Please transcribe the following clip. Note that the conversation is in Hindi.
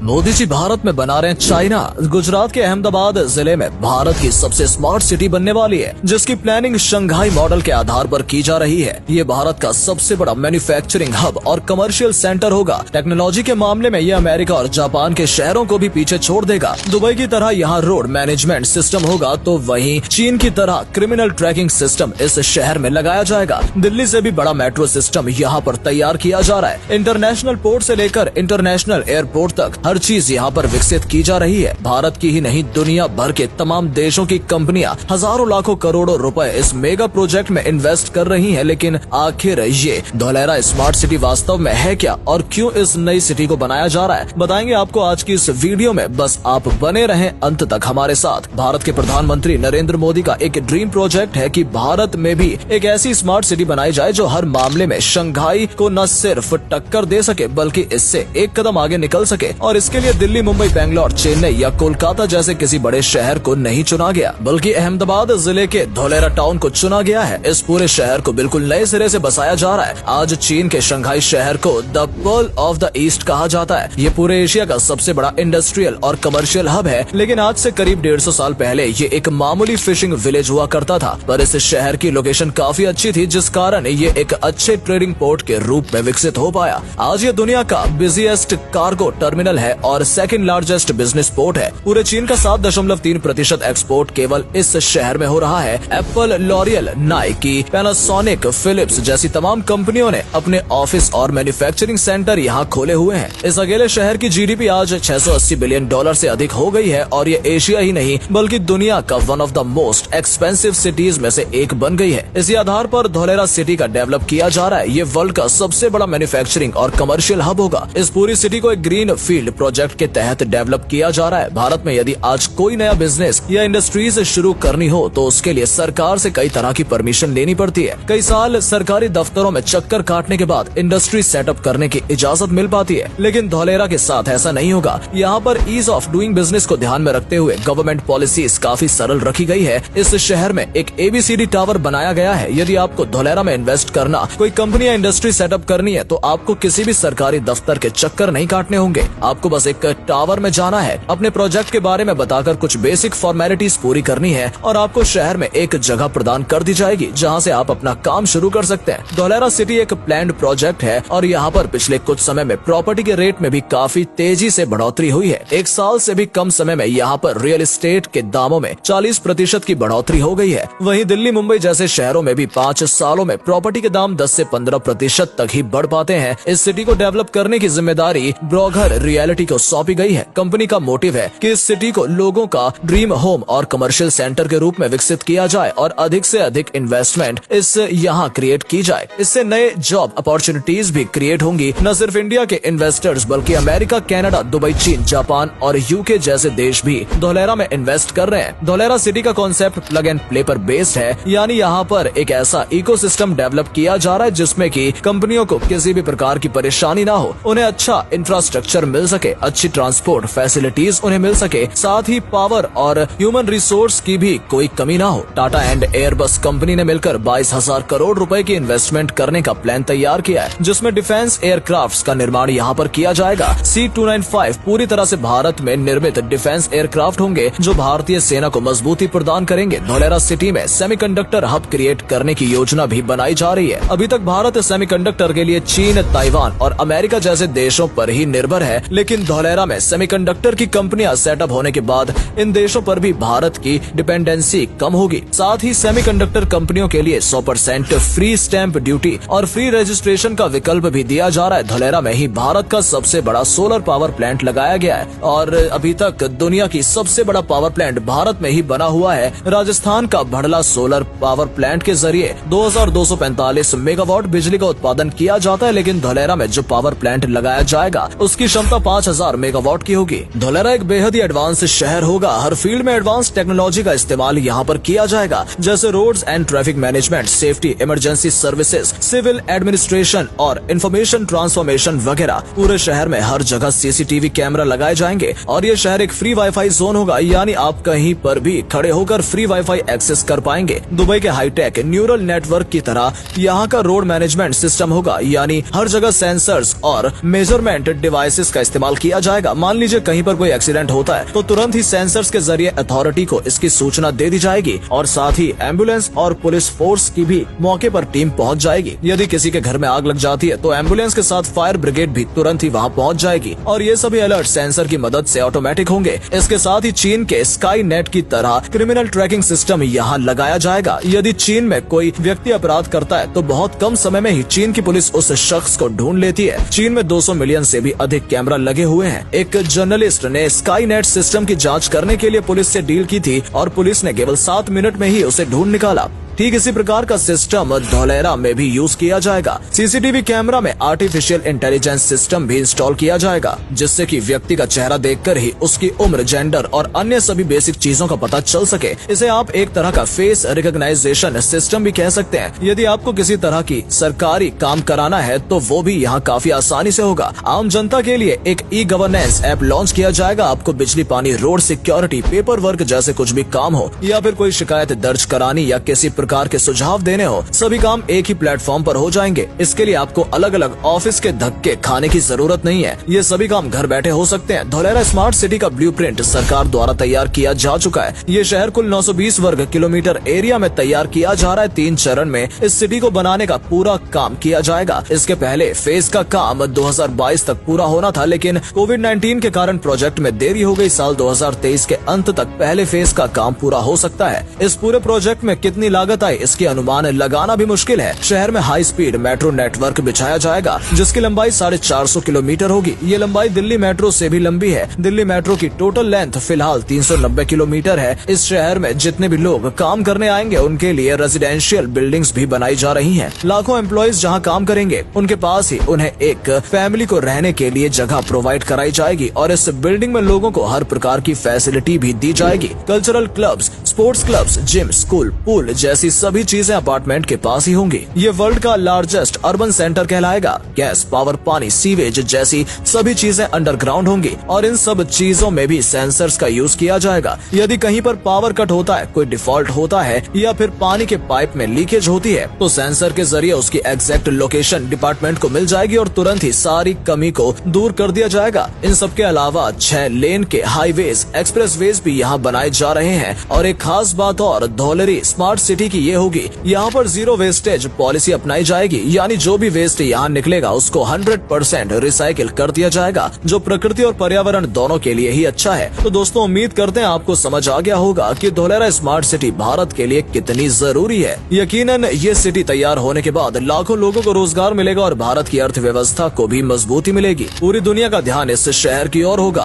मोदी जी भारत में बना रहे हैं चाइना। गुजरात के अहमदाबाद जिले में भारत की सबसे स्मार्ट सिटी बनने वाली है, जिसकी प्लानिंग शंघाई मॉडल के आधार पर की जा रही है। ये भारत का सबसे बड़ा मैन्युफैक्चरिंग हब और कमर्शियल सेंटर होगा। टेक्नोलॉजी के मामले में ये अमेरिका और जापान के शहरों को भी पीछे छोड़ देगा। दुबई की तरह यहाँ रोड मैनेजमेंट सिस्टम होगा, तो वहीं चीन की तरह क्रिमिनल ट्रैकिंग सिस्टम इस शहर में लगाया जाएगा। दिल्ली से भी बड़ा मेट्रो सिस्टम यहाँ पर तैयार किया जा रहा है। इंटरनेशनल पोर्ट से लेकर इंटरनेशनल एयरपोर्ट तक हर चीज यहाँ पर विकसित की जा रही है। भारत की ही नहीं, दुनिया भर के तमाम देशों की कंपनियां हजारों लाखों करोड़ों रुपए इस मेगा प्रोजेक्ट में इन्वेस्ट कर रही हैं। लेकिन आखिर ये धोलेरा स्मार्ट सिटी वास्तव में है क्या और क्यों इस नई सिटी को बनाया जा रहा है, बताएंगे आपको आज की इस वीडियो में। बस आप बने रहें अंत तक हमारे साथ। भारत के प्रधानमंत्री नरेंद्र मोदी का एक ड्रीम प्रोजेक्ट है कि भारत में भी एक ऐसी स्मार्ट सिटी बनाई जाए जो हर मामले में शंघाई को न सिर्फ टक्कर दे सके बल्कि इससे एक कदम आगे निकल सके। और इसके लिए दिल्ली, मुंबई, बेंगलोर, चेन्नई या कोलकाता जैसे किसी बड़े शहर को नहीं चुना गया, बल्कि अहमदाबाद जिले के धोलेरा टाउन को चुना गया है। इस पूरे शहर को बिल्कुल नए सिरे से बसाया जा रहा है। आज चीन के शंघाई शहर को the pearl of the east कहा जाता है। ये पूरे एशिया का सबसे बड़ा इंडस्ट्रियल और कमर्शियल हब है। लेकिन आज से करीब 150 साल पहले ये एक मामूली फिशिंग विलेज हुआ करता था, पर इस शहर की लोकेशन काफी अच्छी थी, जिस कारण ये एक अच्छे ट्रेडिंग पोर्ट के रूप में विकसित हो पाया। आज ये दुनिया का बिजिएस्ट कार्गो टर्मिनल है और सेकंड लार्जेस्ट बिजनेस पोर्ट है। पूरे चीन का 7.3% एक्सपोर्ट केवल इस शहर में हो रहा है। Apple, L'Oreal, Nike, Panasonic, Philips जैसी तमाम कंपनियों ने अपने ऑफिस और मैन्युफैक्चरिंग सेंटर यहाँ खोले हुए हैं। इस अकेले शहर की जीडीपी आज $680 बिलियन से अधिक हो गई है और ये एशिया ही नहीं बल्कि दुनिया का one of the most expensive cities में से एक बन गई है। इसी आधार पर धोलेरा सिटी का डेवलप किया जा रहा है। ये वर्ल्ड का सबसे बड़ा मैन्युफैक्चरिंग और कमर्शियल हब होगा। इस पूरी सिटी को एक ग्रीन फील्ड प्रोजेक्ट के तहत डेवलप किया जा रहा है। भारत में यदि आज कोई नया बिजनेस या इंडस्ट्रीज शुरू करनी हो तो उसके लिए सरकार से कई तरह की परमिशन लेनी पड़ती है। कई साल सरकारी दफ्तरों में चक्कर काटने के बाद इंडस्ट्री सेटअप करने की इजाजत मिल पाती है। लेकिन धोलेरा के साथ ऐसा नहीं होगा। यहाँ पर ईज ऑफ डूइंग बिजनेस को ध्यान में रखते हुए गवर्नमेंट पॉलिसीज काफी सरल रखी गई है। इस शहर में एक ABCD टावर बनाया गया है। यदि आपको धोलेरा में इन्वेस्ट करना, कोई कंपनी या इंडस्ट्री सेटअप करनी है तो आपको किसी भी सरकारी दफ्तर के चक्कर नहीं काटने होंगे। आपको बस एक टावर में जाना है, अपने प्रोजेक्ट के बारे में बताकर कुछ बेसिक फॉर्मेलिटीज पूरी करनी है और आपको शहर में एक जगह प्रदान कर दी जाएगी जहां से आप अपना काम शुरू कर सकते हैं। धोलेरा सिटी एक प्लान्ड प्रोजेक्ट है और यहाँ पर पिछले कुछ समय में प्रॉपर्टी के रेट में भी काफी तेजी से बढ़ोतरी हुई है। एक साल से भी कम समय में यहाँ पर रियल एस्टेट के दामों में 40% की बढ़ोतरी हो गई है। वहीं दिल्ली, मुंबई जैसे शहरों में भी 5 सालों में प्रॉपर्टी के दाम 10 से 15% तक ही बढ़ पाते हैं। इस सिटी को डेवलप करने की जिम्मेदारी ब्रोगर रियलिटी को सौंपी गई है। कंपनी का मोटिव है कि इस सिटी को लोगों का ड्रीम होम और कमर्शियल सेंटर के रूप में विकसित किया जाए और अधिक से अधिक इन्वेस्टमेंट इस यहाँ क्रिएट की जाए। इससे नए जॉब अपॉर्चुनिटीज भी क्रिएट होंगी। न सिर्फ इंडिया के इन्वेस्टर्स बल्कि अमेरिका, कनाडा, दुबई, चीन, जापान और यूके जैसे देश भी धोलेरा में इन्वेस्ट कर रहे हैं। धोलेरा सिटी का कॉन्सेप्ट प्लग एंड प्ले पर बेस्ड है, यानी यहाँ पर एक ऐसा इकोसिस्टम डेवलप किया जा रहा है जिसमें कि कंपनियों को किसी भी प्रकार की परेशानी ना हो, उन्हें अच्छा इंफ्रास्ट्रक्चर मिल सके, अच्छी ट्रांसपोर्ट फैसिलिटीज उन्हें मिल सके, साथ ही पावर और ह्यूमन रिसोर्स की भी कोई कमी ना हो। टाटा एंड एयरबस कंपनी ने मिलकर 22,000 करोड़ रुपए की इन्वेस्टमेंट करने का प्लान तैयार किया है, जिसमें डिफेंस एयरक्राफ्ट का निर्माण यहाँ पर किया जाएगा। C-295 पूरी तरह से भारत में निर्मित डिफेंस एयरक्राफ्ट होंगे जो भारतीय सेना को मजबूती प्रदान करेंगे। धोलेरा सिटी में सेमीकंडक्टर हब क्रिएट करने की योजना भी बनाई जा रही है। अभी तक भारत सेमीकंडक्टर के लिए चीन, ताइवान और अमेरिका जैसे देशों पर ही निर्भर है, लेकिन धोलेरा में सेमीकंडक्टर की कंपनियां सेटअप होने के बाद इन देशों पर भी भारत की डिपेंडेंसी कम होगी। साथ ही सेमीकंडक्टर कंपनियों के लिए 100% फ्री स्टैंप ड्यूटी और फ्री रजिस्ट्रेशन का विकल्प भी दिया जा रहा है। धोलेरा में ही भारत का सबसे बड़ा सोलर पावर प्लांट लगाया गया है और अभी तक दुनिया की सबसे बड़ा पावर प्लांट भारत में ही बना हुआ है। राजस्थान का भड़ला सोलर पावर प्लांट के जरिए 2245 मेगावाट बिजली का उत्पादन किया जाता है, लेकिन धोलेरा में जो पावर प्लांट लगाया जाएगा उसकी क्षमता 5000 मेगावाट की होगी। धोलेरा एक बेहद ही एडवांस शहर होगा। हर फील्ड में एडवांस टेक्नोलॉजी का इस्तेमाल यहाँ पर किया जाएगा, जैसे roads and traffic management, safety, emergency services, civil administration और इंफॉर्मेशन ट्रांसफॉर्मेशन वगैरह। पूरे शहर में हर जगह CCTV कैमरा लगाए जाएंगे और ये शहर एक फ्री वाईफाई जोन होगा, यानी आप कहीं पर भी खड़े होकर फ्री वाईफाई एक्सेस कर पाएंगे। दुबई के हाईटेक न्यूरल नेटवर्क की तरह यहाँ का रोड मैनेजमेंट सिस्टम होगा, यानी हर जगह सेंसर्स और मेजरमेंट डिवाइसेस का इस्तेमाल इंस्टॉल किया जाएगा। मान लीजिए कहीं पर कोई एक्सीडेंट होता है तो तुरंत ही सेंसर्स के जरिए अथॉरिटी को इसकी सूचना दे दी जाएगी और साथ ही एम्बुलेंस और पुलिस फोर्स की भी मौके पर टीम पहुंच जाएगी। यदि किसी के घर में आग लग जाती है तो एम्बुलेंस के साथ फायर ब्रिगेड भी तुरंत ही वहां पहुंच जाएगी और ये सभी अलर्ट सेंसर की मदद से ऑटोमेटिक होंगे। इसके साथ ही चीन के स्काई नेट की तरह क्रिमिनल ट्रैकिंग सिस्टम यहाँ लगाया जाएगा। यदि चीन में कोई व्यक्ति अपराध करता है तो बहुत कम समय में ही चीन की पुलिस उस शख्स को ढूंढ लेती है। चीन में 200 मिलियन से भी अधिक कैमरा लगे हुए हैं। एक जर्नलिस्ट ने स्काई नेट सिस्टम की जांच करने के लिए पुलिस से डील की थी और पुलिस ने केवल 7 मिनट में ही उसे ढूंढ निकाला। ठीक इसी प्रकार का सिस्टम धोलेरा में भी यूज किया जाएगा। सीसीटीवी कैमरा में आर्टिफिशियल इंटेलिजेंस सिस्टम भी इंस्टॉल किया जाएगा, जिससे कि व्यक्ति का चेहरा देखकर ही उसकी उम्र, जेंडर और अन्य सभी बेसिक चीजों का पता चल सके। इसे आप एक तरह का फेस रिकॉग्नाइजेशन सिस्टम भी कह सकते हैं। यदि आपको किसी तरह की सरकारी काम कराना है तो वो भी यहाँ काफी आसानी से होगा। आम जनता के लिए एक ई गवर्नेंस ऐप लॉन्च किया जाएगा। आपको बिजली, पानी, रोड सिक्योरिटी, पेपर वर्क जैसे कुछ भी काम हो या फिर कोई शिकायत दर्ज करानी या किसी प्रकार के सुझाव देने हो, सभी काम एक ही प्लेटफॉर्म पर हो जाएंगे। इसके लिए आपको अलग अलग ऑफिस के धक्के खाने की जरूरत नहीं है। ये सभी काम घर बैठे हो सकते हैं। धोलेरा स्मार्ट सिटी का ब्लूप्रिंट सरकार द्वारा तैयार किया जा चुका है। ये शहर कुल 920 वर्ग किलोमीटर एरिया में तैयार किया जा रहा है। 3 चरण में इस सिटी को बनाने का पूरा काम किया जाएगा। इसके पहले फेज का काम 2022 तक पूरा होना था, लेकिन कोविड-19 के कारण प्रोजेक्ट में देरी हो गई। साल 2023 के अंत तक पहले फेज का काम पूरा हो सकता है। इस पूरे प्रोजेक्ट में कितनी लागत आई इसकी अनुमान लगाना भी मुश्किल है। शहर में हाई स्पीड मेट्रो नेटवर्क बिछाया जाएगा, जिसकी लंबाई 450 किलोमीटर होगी। ये लंबाई दिल्ली मेट्रो से भी लंबी है। दिल्ली मेट्रो की टोटल लेंथ फिलहाल 390 किलोमीटर है। इस शहर में जितने भी लोग काम करने आएंगे उनके लिए रेजिडेंशियल बिल्डिंग्स भी बनाई जा रही हैं। लाखों एम्प्लॉइज जहां काम करेंगे उनके पास ही उन्हें एक फैमिली को रहने के लिए जगह प्रोवाइड कराई जाएगी और इस बिल्डिंग में लोगों को हर प्रकार की फैसिलिटी भी दी जाएगी। Cultural clubs, sports clubs, gym, school, pool जैसी सभी चीजें अपार्टमेंट के पास ही होंगी। ये वर्ल्ड का लार्जेस्ट अर्बन सेंटर कहलाएगा। गैस, पावर, पानी, सीवेज जैसी सभी चीजें अंडरग्राउंड होंगी और इन सब चीजों में भी सेंसर्स का यूज किया जाएगा। यदि कहीं पर पावर कट होता है, कोई डिफॉल्ट होता है या फिर पानी के पाइप में लीकेज होती है तो सेंसर के जरिए उसकी एग्जैक्ट लोकेशन डिपार्टमेंट को मिल जाएगी और तुरंत ही सारी कमी को दूर कर दिया जाएगा। इन सब के अलावा 6 लेन के हाईवेज, एक्सप्रेसवेज भी यहाँ बनाए जा रहे हैं और एक खास बात और धोलेरी स्मार्ट सिटी की ये होगी, यहाँ पर जीरो वेस्टेज पॉलिसी अपनाई जाएगी। यानी जो भी वेस्ट यहाँ निकलेगा उसको 100% रिसाइकिल कर दिया जाएगा, जो प्रकृति और पर्यावरण दोनों के लिए ही अच्छा है। तो दोस्तों, उम्मीद करते हैं आपको समझ आ गया होगा कि धोलेरा स्मार्ट सिटी भारत के लिए कितनी जरूरी है। यकीनन ये सिटी तैयार होने के बाद लाखों लोगों को रोजगार मिलेगा और भारत की अर्थव्यवस्था को भी मजबूती मिलेगी। पूरी दुनिया का ध्यान इस शहर की ओर होगा।